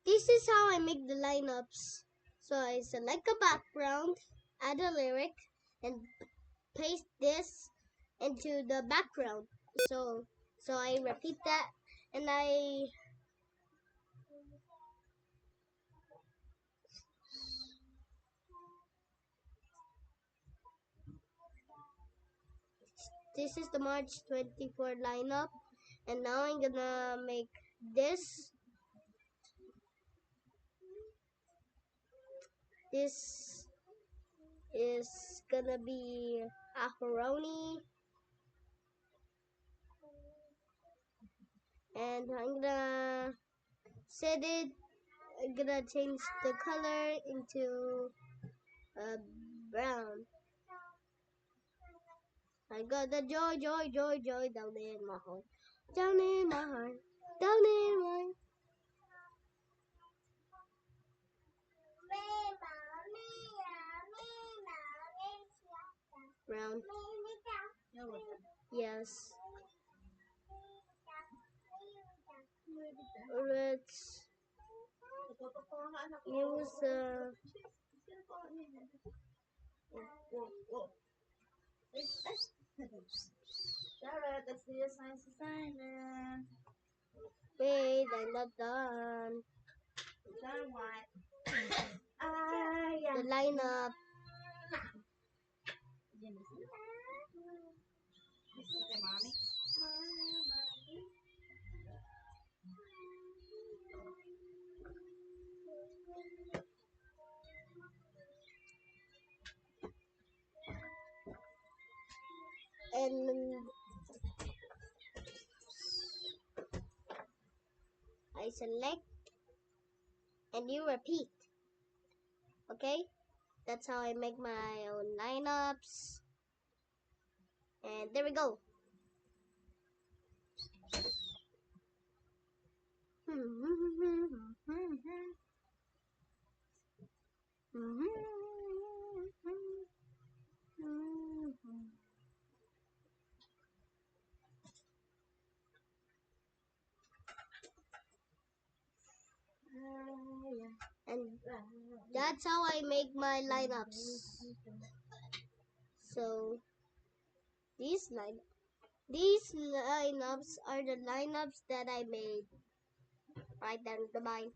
This is how I make the lineups. So I select a background, add a lyric, and paste this into the background. So I repeat that, and this is the March 24 lineup, and now I'm gonna make this. This is gonna be macaroni, and I'm gonna set it. I'm gonna change the color into brown. I got the joy down in my heart, down in my heart, down in my brown. Yes. Let's use Charlotte, let's do a science assignment. wait, I'm not done. Done what? The lineup. Okay, mommy. And I select and you repeat. Okay? That's how I make my own lineups. And there we go. And that's how I make my lineups. So these lineups are the lineups that I made. Right then, goodbye.